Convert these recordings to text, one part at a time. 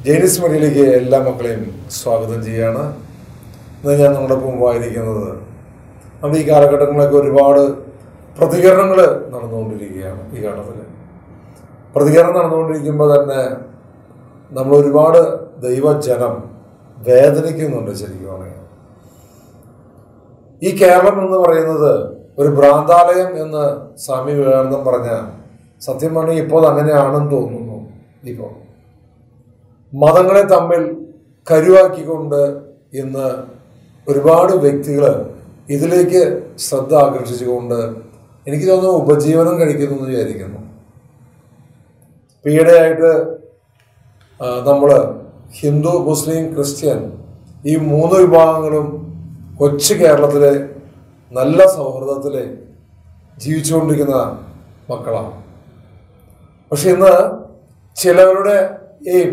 ജെയിനിസ് മീഡിയയിലേക്ക് എല്ലാ മക്കളെയും സ്വാഗതം ചെയ്യുകയാണ്. ഇന്ന് ഞാൻ നമ്മളോടൊപ്പം വായിരിക്കുന്നത് നമ്മൾ ഈ കാലഘട്ടങ്ങളിലൊക്കെ ഒരുപാട് പ്രതികരണങ്ങൾ നടന്നുകൊണ്ടിരിക്കുകയാണ്. ഈ കാലത്തിൽ പ്രതികരണം നടന്നുകൊണ്ടിരിക്കുമ്പോൾ തന്നെ നമ്മൾ ഒരുപാട് ദൈവജനം വേദനിക്കുന്നുണ്ട്. ശരിക്കുമാണെങ്കിൽ ഈ കേരളം എന്ന് പറയുന്നത് ഒരു ഭ്രാന്താലയം എന്ന് സ്വാമി വിവേകാനന്ദൻ പറഞ്ഞ സത്യം പറഞ്ഞാൽ ഇപ്പോൾ അങ്ങനെയാണെന്ന് തോന്നുന്നു. ഇപ്പോൾ മതങ്ങളെ തമ്മിൽ കരുവാക്കിക്കൊണ്ട് ഇന്ന് ഒരുപാട് വ്യക്തികൾ ഇതിലേക്ക് ശ്രദ്ധ ആകർഷിച്ചുകൊണ്ട് എനിക്ക് തോന്നുന്നു ഉപജീവനം കഴിക്കുന്നു എന്ന് വിചാരിക്കുന്നു. ഈയിടെയായിട്ട് നമ്മൾ ഹിന്ദു, മുസ്ലിം, ക്രിസ്ത്യൻ ഈ മൂന്ന് വിഭാഗങ്ങളും കൊച്ചു കേരളത്തിലെ നല്ല സൗഹൃദത്തിൽ ജീവിച്ചുകൊണ്ടിരിക്കുന്ന മക്കളാണ്. പക്ഷെ ഇന്ന് ചിലവരുടെ എയിം,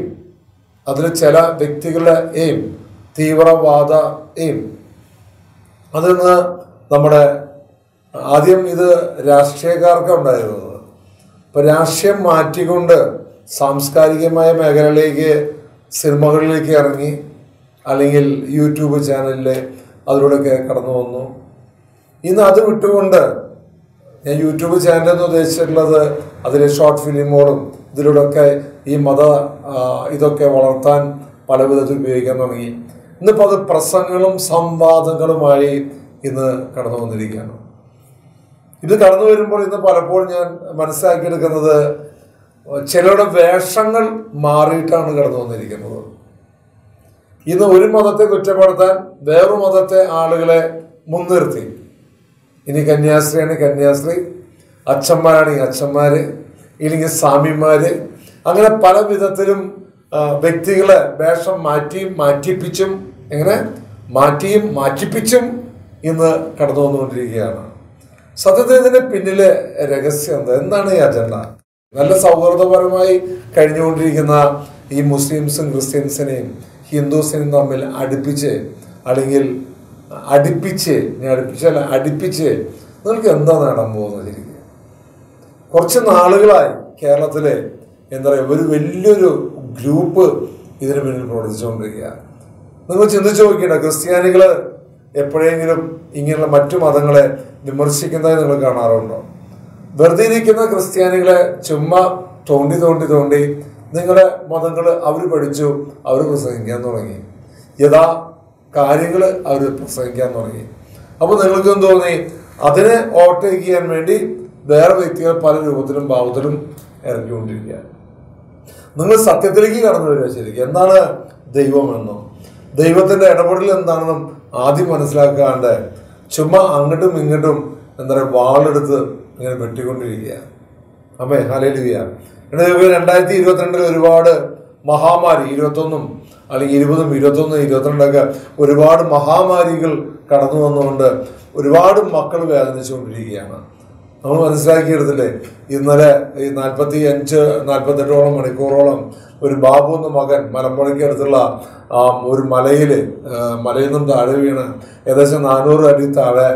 അതിൽ ചില വ്യക്തികളുടെ എയിം, തീവ്രവാദ എയിം, അതിന്ന് നമ്മുടെ ആദ്യം ഇത് രാഷ്ട്രീയക്കാർക്കാണ് ഉണ്ടായിരുന്നത്. ഇപ്പം രാഷ്ട്രീയം മാറ്റിക്കൊണ്ട് സാംസ്കാരികമായ മേഖലയിലേക്ക്, സിനിമകളിലേക്ക് ഇറങ്ങി, അല്ലെങ്കിൽ യൂട്യൂബ് ചാനലിൽ അതിലൂടെയൊക്കെ കടന്നു വന്നു. ഇന്ന് അത് വിട്ടുകൊണ്ട് ഞാൻ യൂട്യൂബ് ചാനലെന്ന് ഉദ്ദേശിച്ചിട്ടുള്ളത് അതിലെ ഷോർട്ട് ഫിലിമുകളും ഇതിലൂടെയൊക്കെ ഈ ഇതൊക്കെ വളർത്താൻ പല വിധത്തിൽ ഉപയോഗിക്കാൻ തുടങ്ങി. ഇന്നിപ്പോൾ അത് പ്രസംഗങ്ങളും സംവാദങ്ങളുമായി ഇന്ന് കടന്നു വന്നിരിക്കുകയാണ്. ഇത് കടന്നു വരുമ്പോൾ ഇന്ന് പലപ്പോഴും ഞാൻ മനസ്സിലാക്കിയെടുക്കുന്നത് ചിലരുടെ വേഷങ്ങൾ മാറിയിട്ടാണ് കടന്നു വന്നിരിക്കുന്നത്. ഇന്ന് ഒരു മതത്തെ കുറ്റപ്പെടുത്താൻ വേറൊരു മതത്തെ ആളുകളെ മുൻനിർത്തി, ഇനി കന്യാസ്ത്രീയാണ് കന്യാസ്ത്രീ, അച്ഛന്മാരാണെങ്കിൽ അച്ഛന്മാര്, ഇല്ലെങ്കിൽ സ്വാമിമാര്, അങ്ങനെ പല വിധത്തിലും വ്യക്തികളെ വേഷം മാറ്റിപ്പിച്ചും മാറ്റിപ്പിച്ചും ഇന്ന് കടന്നു വന്നുകൊണ്ടിരിക്കുകയാണ്. സത്യത്തിൽ ഇതിന്റെ പിന്നിലെ രഹസ്യം എന്താണ് ഈ അജണ്ട? നല്ല സൗഹൃദപരമായി കഴിഞ്ഞുകൊണ്ടിരിക്കുന്ന ഈ മുസ്ലിംസും ക്രിസ്ത്യൻസിനെയും ഹിന്ദുസിനെയും തമ്മിൽ അടുപ്പിച്ച് നിങ്ങൾക്ക് എന്താ നേടാൻ പോകുന്നത്? ശരിക്കും കുറച്ച് നാളുകളായി കേരളത്തിലെ എന്താ പറയുക, ഒരു വലിയൊരു ഗ്രൂപ്പ് ഇതിനു പിന്നിൽ പ്രവർത്തിച്ചുകൊണ്ടിരിക്കുക. നിങ്ങൾ ചിന്തിച്ചു നോക്കിയിട്ട് ക്രിസ്ത്യാനികൾ എപ്പോഴെങ്കിലും ഇങ്ങനെയുള്ള മറ്റു മതങ്ങളെ വിമർശിക്കുന്നതായി നിങ്ങൾ കാണാറുണ്ടോ? വെറുതെ ഇരിക്കുന്ന ക്രിസ്ത്യാനികളെ ചുമ്മാ തോണ്ടി നിങ്ങളുടെ മതങ്ങൾ അവർ പഠിച്ചു, അവർ പ്രസംഗിക്കാൻ തുടങ്ങി, കാര്യങ്ങൾ അവർ പ്രസംഗിക്കാൻ തുടങ്ങി. അപ്പോൾ നിങ്ങൾക്കും തോന്നി അതിനെ ഓവർടേക്ക് ചെയ്യാൻ വേണ്ടി വേറെ വ്യക്തികൾ പല രൂപത്തിലും ഭാവത്തിലും ഇറങ്ങിക്കൊണ്ടിരിക്കുക. നിങ്ങൾ സത്യത്തിലേക്ക് കടന്നു വരിക. ശരിക്കും എന്താണ് ദൈവമെന്നോ ദൈവത്തിന്റെ ഇടപെടൽ എന്താണെന്നും ആദ്യം മനസ്സിലാക്കാണ്ട് ചുമ്മാ അങ്ങോട്ടും ഇങ്ങോട്ടും എന്താ പറയുക വാളെടുത്ത് ഇങ്ങനെ വെട്ടിക്കൊണ്ടിരിക്കുക. അമ്മേ ഹല്ലേലൂയ. 2022 ഒരുപാട് മഹാമാരി, 21 അല്ലെങ്കിൽ 20, 21, 22 ഒരുപാട് മഹാമാരികൾ കടന്നു വന്നുകൊണ്ട് ഒരുപാട് മക്കൾ വേദനിച്ചുകൊണ്ടിരിക്കുകയാണ്. നമ്മൾ മനസ്സിലാക്കിയെടുത്തില്ലേ, ഇന്നലെ ഈ 45-48 മണിക്കൂറോളം ഒരു ബാബു എന്ന മകൻ മലമ്പുഴയ്ക്ക് അടുത്തുള്ള ഒരു മലയിൽ നിന്നും താഴെ വീണ് ഏകദേശം 400 അടി താഴെ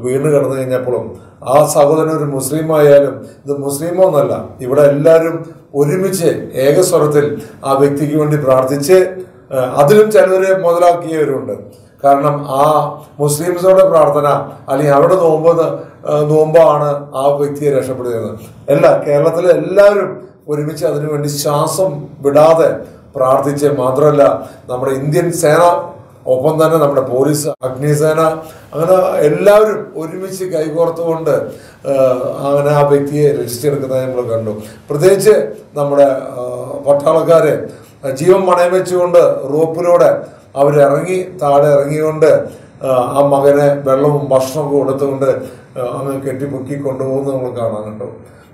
വീണ് കിടന്നു കഴിഞ്ഞപ്പോഴും ആ സഹോദരൻ ഒരു മുസ്ലിം ആയാലും ഇത് മുസ്ലിമോ എന്നല്ല, ഇവിടെ എല്ലാവരും ഒരുമിച്ച് ഏകസ്വരത്തിൽ ആ വ്യക്തിക്ക് വേണ്ടി പ്രാർത്ഥിച്ച്, അതിലും ചിലവരെ മുതലാക്കിയവരുണ്ട്. കാരണം ആ മുസ്ലിംസുകളുടെ പ്രാർത്ഥന അല്ലെങ്കിൽ അവരുടെ നോമ്പാണ് ആ വ്യക്തിയെ രക്ഷപ്പെടുന്നത്. കേരളത്തിലെ എല്ലാവരും ഒരുമിച്ച് അതിനുവേണ്ടി ശ്വാസം വിടാതെ പ്രാർത്ഥിച്ച്, മാത്രമല്ല നമ്മുടെ ഇന്ത്യൻ സേന, ഒപ്പം തന്നെ നമ്മുടെ പോലീസ്, അഗ്നിസേന, അങ്ങനെ എല്ലാവരും ഒരുമിച്ച് കൈകോർത്തുകൊണ്ട് അങ്ങനെ ആ വ്യക്തിയെ രക്ഷിച്ചെടുക്കുന്നത് നമ്മൾ കണ്ടു. പ്രത്യേകിച്ച് നമ്മുടെ പട്ടാളക്കാരെ ജീവൻ പണയം വെച്ചുകൊണ്ട് റോപ്പിലൂടെ അവരിറങ്ങി താഴെ ഇറങ്ങിക്കൊണ്ട് ആ മകനെ വെള്ളവും ഭക്ഷണമൊക്കെ കൊടുത്തുകൊണ്ട് അങ്ങ് കെട്ടിപ്പൊക്കി കൊണ്ടുപോകുന്നത് നമ്മൾ കാണാനുണ്ടോ.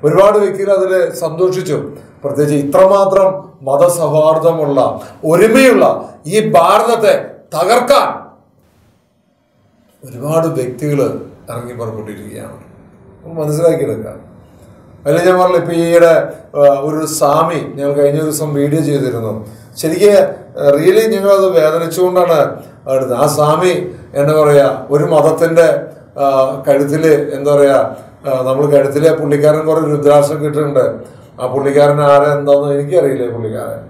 ഒരുപാട് വ്യക്തികൾ അതിൽ സന്തോഷിച്ചു. പ്രത്യേകിച്ച് ഇത്രമാത്രം മതസൗഹാർദ്ദമുള്ള, ഒരുമയുള്ള ഈ ഭാരതത്തെ തകർക്കാൻ ഒരുപാട് വ്യക്തികൾ ഇറങ്ങി പുറപ്പെട്ടിരിക്കുകയാണ്. മനസ്സിലാക്കിയെടുക്കാം. അതിൽ ഞാൻ പറഞ്ഞില്ല, ഇപ്പം ഈയിടെ ഒരു സ്വാമി ഞങ്ങൾ കഴിഞ്ഞ ദിവസം വീഡിയോ ചെയ്തിരുന്നു. ശരിക്കും റിയലി ഞങ്ങളത് വേദനിച്ചുകൊണ്ടാണ് എടുത്തത്. ആ സ്വാമി എന്താ പറയുക, ഒരു മതത്തിൻ്റെ കഴുത്തിൽ എന്താ പറയുക, നമ്മൾ കഴുത്തിലെ പുള്ളിക്കാരൻ കുറേ രുദ്രാക്ഷം കിട്ടുന്നുണ്ട്. ആ പുള്ളിക്കാരൻ ആരാ എന്താണെന്ന് എനിക്കറിയില്ലേ. പുള്ളിക്കാരൻ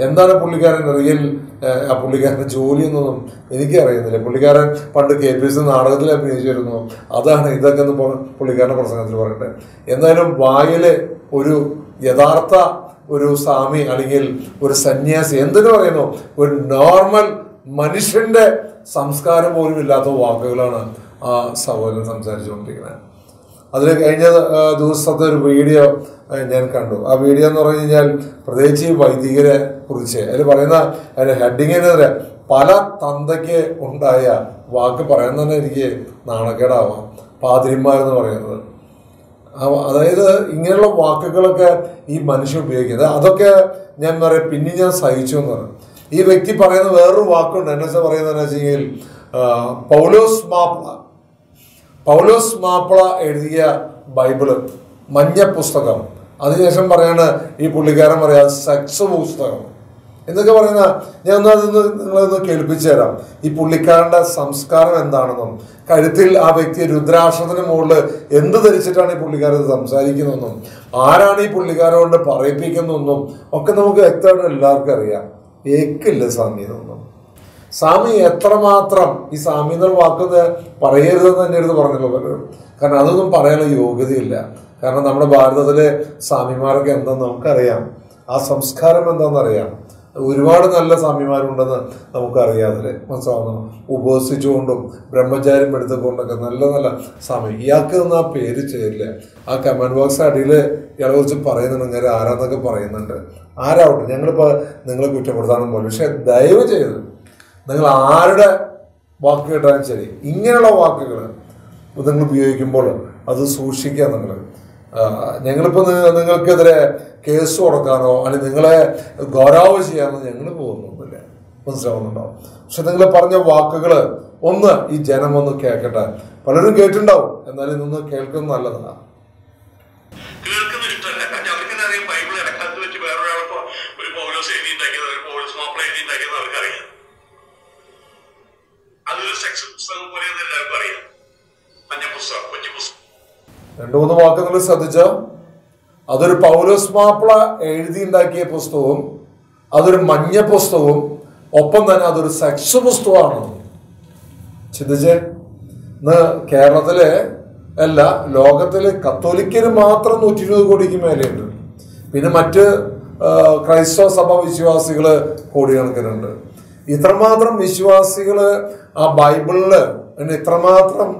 എന്താണ് പുള്ളിക്കാരൻ റിയൽ പുള്ളിക്കാരൻ്റെ ജോലി എന്നൊന്നും എനിക്കറിയുന്നില്ല. പുള്ളിക്കാരൻ പണ്ട് KPSC നാടകത്തിൽ അഭിനയിച്ചിരുന്നു. അതാണ് ഇതൊക്കെ ഒന്ന് പുള്ളിക്കാരൻ്റെ പ്രസംഗത്തിൽ പറയട്ടെ. എന്തായാലും വായിലെ ഒരു യഥാർത്ഥ ഒരു സ്വാമി അല്ലെങ്കിൽ ഒരു സന്യാസി എന്തിനു പറയുന്നു, ഒരു നോർമൽ മനുഷ്യന്റെ സംസ്കാരം പോലും ഇല്ലാത്ത വാക്കുകളാണ് ആ സഹോദരൻ സംസാരിച്ചുകൊണ്ടിരിക്കുന്നത്. അതിൽ കഴിഞ്ഞ ദിവസത്തെ ഒരു വീഡിയോ ഞാൻ കണ്ടു. ആ വീഡിയോ എന്ന് പറഞ്ഞു കഴിഞ്ഞാൽ പ്രത്യേകിച്ച് ഈ വൈദികരെ കുറിച്ച് അതിൽ പറയുന്ന അതിൻ്റെ ഹെഡിങ്ങിനെതിരെ പല തന്തയ്ക്ക് ഉണ്ടായ വാക്ക് പറയാൻ തന്നെ എനിക്ക് നാണക്കേടാവാം. പാതിരിമാരെന്ന് പറയുന്നത്, അതായത് ഇങ്ങനെയുള്ള വാക്കുകളൊക്കെ ഈ മനുഷ്യൻ ഉപയോഗിക്കുന്നത്, അതൊക്കെ ഞാൻ പറയാം പിന്നെ ഞാൻ സഹിച്ചു എന്ന് പറയും. ഈ വ്യക്തി പറയുന്ന വേറൊരു വാക്കുണ്ട്. എന്നു വെച്ചാൽ പറയുന്നതെന്ന് വെച്ചെങ്കിൽ പൗലോസ് മാപ്പിള എഴുതിയ ബൈബിള് മഞ്ഞ പുസ്തകം, അതിനുശേഷം പറയാണ് ഈ പുള്ളിക്കാരൻ പറയാ സെക്സ് പുസ്തകം എന്നൊക്കെ പറയുന്ന. ഞാൻ അതൊന്ന് നിങ്ങളൊന്ന് കേൾപ്പിച്ചു തരാം. ഈ പുള്ളിക്കാരൻ്റെ സംസ്കാരം എന്താണെന്നും കഴുത്തിൽ ആ വ്യക്തി രുദ്രാക്ഷത്തിന് മുകളിൽ എന്ത് ധരിച്ചിട്ടാണ് ഈ പുള്ളിക്കാരൻ സംസാരിക്കുന്നതെന്നും ആരാണ് ഈ പുള്ളിക്കാരെ കൊണ്ട് പറയിപ്പിക്കുന്നതെന്നും ഒക്കെ നമുക്ക് വ്യക്തമായിട്ട് എല്ലാവർക്കും അറിയാം. ഏക്കില്ല സ്വാമി എന്നൊന്നും. സ്വാമി എത്രമാത്രം ഈ സ്വാമി എന്നുള്ള വാക്കൊന്ന് പറയരുതെന്ന് എൻ്റെ അടുത്ത് പറഞ്ഞല്ലോ പലരും. കാരണം അതൊന്നും പറയാനുള്ള യോഗ്യതയില്ല. കാരണം നമ്മുടെ ഭാരതത്തിലെ സ്വാമിമാരൊക്കെ എന്താണെന്ന് നമുക്കറിയാം, ആ സംസ്കാരം എന്താണെന്നറിയാം. ഒരുപാട് നല്ല സ്വാമിമാരുണ്ടെന്ന് നമുക്കറിയാം. അതിൽ മനസ്സിലാവുന്നു. ഉപവസിച്ചുകൊണ്ടും ബ്രഹ്മചാര്യം എടുത്തുകൊണ്ടൊക്കെ നല്ല നല്ല സ്വാമി. ഇയാൾക്ക് ഒന്നും ആ പേര് ചെയ്യില്ല. ആ കമൻറ്റ് ബോക്സ് അടിയിൽ ഇയാളെ കുറിച്ച് പറയുന്നുണ്ട്, ഇങ്ങനെ ആരാന്നൊക്കെ പറയുന്നുണ്ട്. ആരാവട്ടെ, ഞങ്ങളിപ്പോൾ നിങ്ങളെ കുറ്റപ്പെടുത്താനും പോലെ. പക്ഷെ ദയവ് ചെയ്ത് നിങ്ങൾ ആരുടെ വാക്ക് കേട്ടാലും ശരി, ഇങ്ങനെയുള്ള വാക്കുകൾ നിങ്ങൾ ഉപയോഗിക്കുമ്പോൾ അത് സൂക്ഷിക്കുക. ഞങ്ങളിപ്പോൾ നിങ്ങൾക്കെതിരെ കേസ് കൊടുക്കാനോ അല്ലെങ്കിൽ നിങ്ങളെ ഗൗരവം ചെയ്യാനോ ഞങ്ങൾ പോകുന്നൊന്നുമില്ല, മനസ്സിലാവുന്നുണ്ടാവും. പക്ഷെ നിങ്ങൾ പറഞ്ഞ വാക്കുകൾ ഒന്ന് ഈ ജനം ഒന്ന് കേൾക്കട്ടെ. പലരും കേട്ടിട്ടുണ്ടാവും, എന്നാലും ഇതൊന്ന് കേൾക്കുന്നത് നല്ലതാണ്. രണ്ടു മൂന്ന് വാക്കുകൾ ശ്രദ്ധിച്ച, അതൊരു പൗലോസ് മാപ്പിള എഴുതിയുണ്ടാക്കിയ പുസ്തകവും അതൊരു മഞ്ഞ പുസ്തകവും ഒപ്പം തന്നെ അതൊരു സെക്സ് പുസ്തകമാണ്. ചിന്തിച്ചേ. ഇന്ന് കേരളത്തിലെ അല്ല, ലോകത്തിലെ കത്തോലിക്കര് മാത്രം 120 കോടിക്ക് മേലെയുണ്ട്. പിന്നെ മറ്റ് ക്രൈസ്തവ സഭ വിശ്വാസികള് കോടിക്കണക്കിനുണ്ട്. ഇത്രമാത്രം വിശ്വാസികള് ആ ബൈബിളില് ഇത്രമാത്രം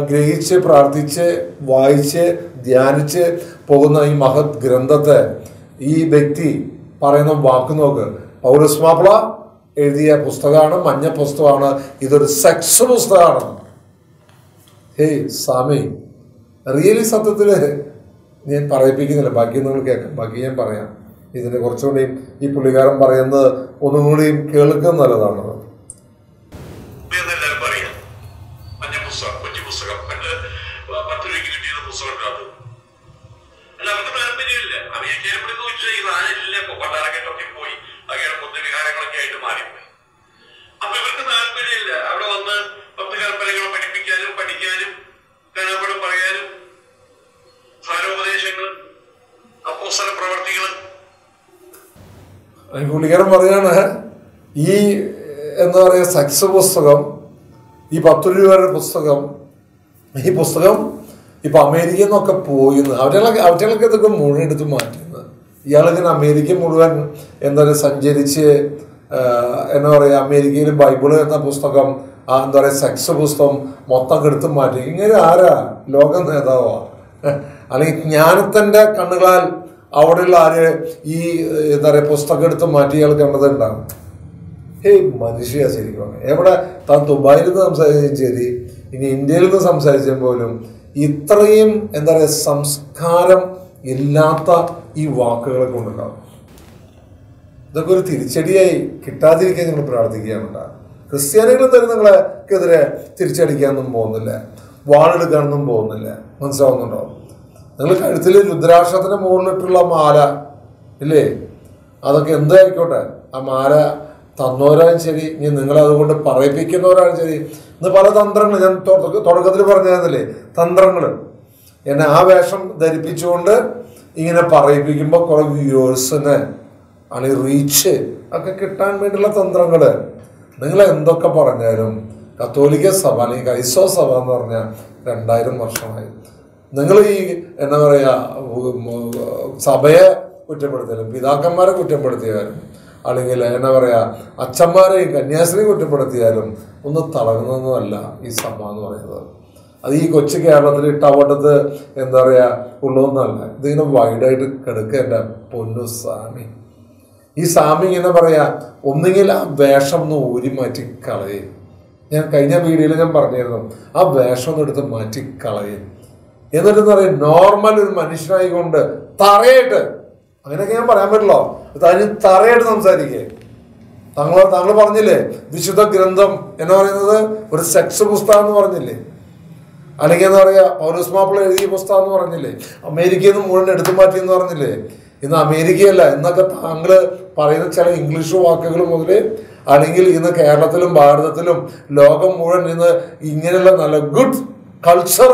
ഗ്രഹിച്ച് പ്രാർത്ഥിച്ച് വായിച്ച് ധ്യാനിച്ച് പോകുന്ന ഈ മഹത് ഗ്രന്ഥത്തെ ഈ വ്യക്തി പറയുന്ന വാക്ക് നോക്ക്. പൗലോസ് മാപ്പിള എഴുതിയ പുസ്തകമാണ്, മഞ്ഞ പുസ്തകമാണ്, ഇതൊരു സെക്സ് പുസ്തകമാണ്. ഹേയ് സ്വാമി, റിയലി സത്യത്തിൽ ഞാൻ പറയിപ്പിക്കുന്നില്ല, ബാക്കി നിങ്ങൾ കേൾക്കാം, ബാക്കി ഞാൻ പറയാം. ഇതിന് കുറച്ചുകൂടിയും ഈ പുള്ളിക്കാരൻ പറയുന്നത് ഒന്നും കൂടിയും കേൾക്കുന്നത് നല്ലതാണ്. പുള്ളിക്കാരൻ പറയാണ് ഈ എന്താ പറയുക സെക്സ് പുസ്തകം, ഈ 10 രൂപയുടെ പുസ്തകം, ഈ പുസ്തകം ഇപ്പൊ അമേരിക്കയിൽ നിന്നൊക്കെ പോയിന്ന് അവറ്റകളൊക്കെ ഇതൊക്കെ മുഴുവൻ എടുത്ത് മാറ്റുന്നത്. ഇയാളിങ്ങനെ അമേരിക്ക മുഴുവൻ എന്താ പറയുക സഞ്ചരിച്ച് എന്താ പറയുക അമേരിക്കയിൽ ബൈബിള് എന്ന പുസ്തകം എന്താ പറയുക സെക്സ് പുസ്തകം മൊത്തം എടുത്ത് മാറ്റി. ഇങ്ങനെ ആരാ ലോക നേതാവാ? അല്ലെങ്കിൽ ജ്ഞാനത്തിന്റെ കണ്ണുകളാൽ അവിടെയുള്ള ആര് ഈ എന്താ പറയുക പുസ്തകം എടുത്ത് മാറ്റി ഇയാൾ കണ്ടതുണ്ടാകും. ഹേയ് മനുഷ്യ ശരിക്കും എവിടെ താൻ ദുബായിൽ നിന്ന് സംസാരിച്ചാലും ശരി, ഇനി ഇന്ത്യയിൽ നിന്ന് സംസാരിച്ചാൽ പോലും ഇത്രയും എന്താ പറയുക സംസ്കാരം ഇല്ലാത്ത ഈ വാക്കുകളെ കൊണ്ടുണ്ടാകും. ഇതൊക്കെ ഒരു തിരിച്ചടിയായി കിട്ടാതിരിക്കാൻ നിങ്ങൾ പ്രാർത്ഥിക്കുകയാണ്. ക്രിസ്ത്യാനികൾ തന്നെ നിങ്ങൾക്കെതിരെ തിരിച്ചടിക്കാനൊന്നും പോകുന്നില്ല, വാളെടുക്കാനൊന്നും പോകുന്നില്ല, മനസ്സിലാവുന്നുണ്ടോ? നിങ്ങൾ കഴുത്തിൽ രുദ്രാക്ഷത്തിന് മുകളിലിട്ടുള്ള മാല ഇല്ലേ, അതൊക്കെ എന്തായിക്കോട്ടെ, ആ മാല തന്നവരായും ശരി, ഇനി നിങ്ങളതുകൊണ്ട് പറയിപ്പിക്കുന്നവരാണ് ശരി. ഇന്ന് പല തന്ത്രങ്ങൾ ഞാൻ തുടക്കത്തിൽ പറഞ്ഞതല്ലേ, തന്ത്രങ്ങൾ എന്നെ ആ വേഷം ധരിപ്പിച്ചുകൊണ്ട് ഇങ്ങനെ പറയിപ്പിക്കുമ്പോൾ കുറെ വ്യൂവേഴ്സിനെ അല്ലെങ്കിൽ റീച്ച് ഒക്കെ കിട്ടാൻ വേണ്ടിയുള്ള തന്ത്രങ്ങൾ. നിങ്ങൾ എന്തൊക്കെ പറഞ്ഞാലും കത്തോലിക്ക സഭ അല്ലെങ്കിൽ ക്രൈസ്തവ സഭ എന്ന് പറഞ്ഞാൽ 2000 വർഷമായി. നിങ്ങൾ ഈ എന്താ പറയുക സഭയെ കുറ്റപ്പെടുത്തിയാലും പിതാക്കന്മാരെ കുറ്റപ്പെടുത്തിയാലും അല്ലെങ്കിൽ എന്താ പറയുക അച്ഛന്മാരെയും കന്യാസ്ത്രീയും കുറ്റപ്പെടുത്തിയാലും ഒന്ന് തളർന്നൊന്നുമല്ല ഈ സഭ എന്ന് പറയുന്നത്. അത് ഈ കൊച്ചു കേരളത്തിൽ ഇട്ടവട്ടത്ത് എന്താ പറയുക ഉള്ളതൊന്നുമല്ല. ഇതിങ്ങനെ വൈഡായിട്ട് കിടക്കുക. എൻ്റെ പൊന്നു സ്വാമി, ഈ സ്വാമി ഇങ്ങനെ പറയാ ഒന്നുകിൽ ആ വേഷം ഒന്ന് ഊരി മാറ്റി കളയും. ഞാൻ കഴിഞ്ഞ വീഡിയോയിൽ ഞാൻ പറഞ്ഞിരുന്നു, ആ വേഷം ഒന്ന് എടുത്ത് മാറ്റി കളയും. എന്നിട്ടെന്ന് പറയും നോർമൽ ഒരു മനുഷ്യനായിക്കൊണ്ട് തറയായിട്ട്, അങ്ങനെയൊക്കെ ഞാൻ പറയാൻ പറ്റില്ലോ, അതിന് തറയായിട്ട് സംസാരിക്കേ. താങ്കൾ പറഞ്ഞില്ലേ വിശുദ്ധ ഗ്രന്ഥം എന്ന് പറയുന്നത് ഒരു സെക്സ് പുസ്തകം എന്ന് പറഞ്ഞില്ലേ, അല്ലെങ്കിൽ എന്താ പറയുക പൗലോസ് മാപ്പിള എഴുതിയ പുസ്തകം എന്ന് പറഞ്ഞില്ലേ, അമേരിക്കയിൽ നിന്ന് മുഴുവൻ എടുത്തു മാറ്റി എന്ന് പറഞ്ഞില്ലേ. ഇന്ന് അമേരിക്കയല്ല, ഇന്നൊക്കെ താങ്കൾ പറയുന്ന ചില ഇംഗ്ലീഷ് വാക്കുകൾ മുതൽ അല്ലെങ്കിൽ ഇന്ന് കേരളത്തിലും ഭാരതത്തിലും ലോകം മുഴുവൻ ഇന്ന് ഇങ്ങനെയുള്ള നല്ല ഗുഡ് കൾച്ചർ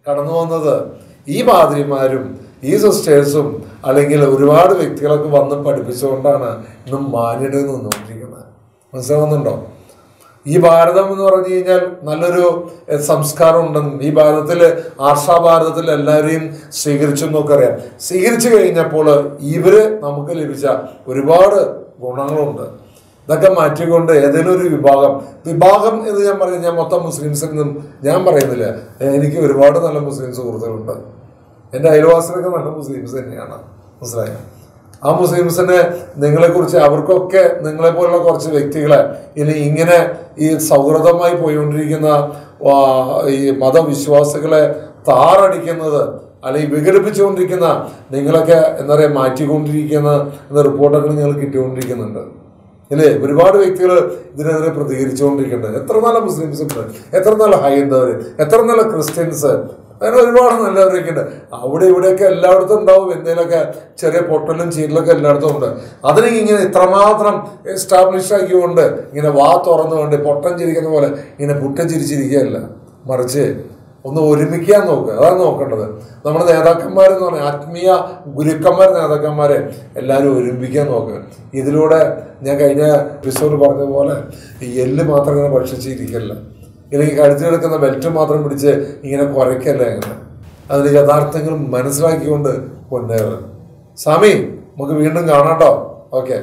കടന്നു വന്നത് ഈ പാതിരിമാരും ഈ സിസ്റ്റേഴ്സും അല്ലെങ്കിൽ ഒരുപാട് വ്യക്തികളൊക്കെ വന്ന് പഠിപ്പിച്ചുകൊണ്ടാണ് ഇന്നും മാന്യത നിന്നുകൊണ്ടിരിക്കുന്നത്. മനസ്സിലാവുന്നുണ്ടോ? ഈ ഭാരതം എന്ന് പറഞ്ഞു കഴിഞ്ഞാൽ നല്ലൊരു സംസ്കാരം ഉണ്ടെന്നും ഈ ഭാരതത്തിൽ ആർഷാഭാരതത്തിൽ എല്ലാവരെയും സ്വീകരിച്ചു എന്നൊക്കെ അറിയാം. സ്വീകരിച്ചു കഴിഞ്ഞപ്പോൾ ഇവര് നമുക്ക് ലഭിച്ച ഒരുപാട് ഗുണങ്ങളുണ്ട്. ഇതൊക്കെ മാറ്റിക്കൊണ്ട് ഏതെങ്കിലും ഒരു വിഭാഗം എന്ന് ഞാൻ പറയുന്നത്, ഞാൻ മൊത്തം മുസ്ലിംസെന്നും ഞാൻ പറയുന്നില്ല. എനിക്ക് ഒരുപാട് നല്ല മുസ്ലിം സുഹൃത്തുക്കളുണ്ട്. എൻ്റെ അയൽവാസികളൊക്കെ നല്ല മുസ്ലിംസ് തന്നെയാണ്. മനസ്സിലായോ? ആ മുസ്ലിംസിന് നിങ്ങളെക്കുറിച്ച് അവർക്കൊക്കെ നിങ്ങളെപ്പോലുള്ള കുറച്ച് വ്യക്തികളെ ഇനി ഇങ്ങനെ ഈ സൗഹൃദമായി പോയിക്കൊണ്ടിരിക്കുന്ന ഈ മതവിശ്വാസികളെ താറടിക്കുന്നത് അല്ലെങ്കിൽ വിഘടിപ്പിച്ചുകൊണ്ടിരിക്കുന്ന നിങ്ങളൊക്കെ എന്താ പറയുക മാറ്റിക്കൊണ്ടിരിക്കുന്ന എന്ന റിപ്പോർട്ടൊക്കെ നിങ്ങൾ കിട്ടിക്കൊണ്ടിരിക്കുന്നുണ്ട് അല്ലേ. ഒരുപാട് വ്യക്തികൾ ഇതിനെതിരെ പ്രതികരിച്ചുകൊണ്ടിരിക്കുന്നുണ്ട്. എത്ര നല്ല മുസ്ലിംസ് ഉണ്ട്, എത്ര നല്ല ഹൈന്ദവർ, എത്ര നല്ല ക്രിസ്ത്യൻസ്, അങ്ങനെ ഒരുപാട് നല്ലവരൊക്കെ ഉണ്ട്. അവിടെ ഇവിടെയൊക്കെ എല്ലായിടത്തും ഉണ്ടാവും എന്തെങ്കിലുമൊക്കെ ചെറിയ പൊട്ടലും ചീരലൊക്കെ എല്ലായിടത്തും ഉണ്ട്. അതിനെ ഇങ്ങനെ ഇത്രമാത്രം എസ്റ്റാബ്ലിഷ് ആക്കിക്കൊണ്ട് ഇങ്ങനെ വാ തുറന്നുകൊണ്ട് പൊട്ടൻ ചിരിക്കുന്ന പോലെ ഇങ്ങനെ പുട്ടൻ ചിരിച്ചിരിക്കുകയല്ല, മറിച്ച് ഒന്ന് ഒരുമിക്കാൻ നോക്കുക. അതാണ് നോക്കേണ്ടത്. നമ്മുടെ നേതാക്കന്മാരെന്ന് പറഞ്ഞാൽ ആത്മീയ ഗുരുക്കന്മാർ നേതാക്കന്മാരെ എല്ലാവരും ഒരുമിക്കാൻ നോക്കുക. ഇതിലൂടെ ഞാൻ കഴിഞ്ഞ എപ്പിസോഡ് പറഞ്ഞതുപോലെ ഈ എല്ല് മാത്രം ഇങ്ങനെ ഭക്ഷിച്ചിരിക്കല്ല, ഇല്ലെങ്കിൽ കഴുത്തിലെടുക്കുന്ന ബെൽറ്റ് മാത്രം പിടിച്ച് ഇങ്ങനെ കുരയ്ക്കല്ല. ഇങ്ങനെ അതിന് യഥാർത്ഥങ്ങൾ മനസ്സിലാക്കിക്കൊണ്ട് മുന്നേറുക. സ്വാമി, നമുക്ക് വീണ്ടും കാണാട്ടോ. ഓക്കെ.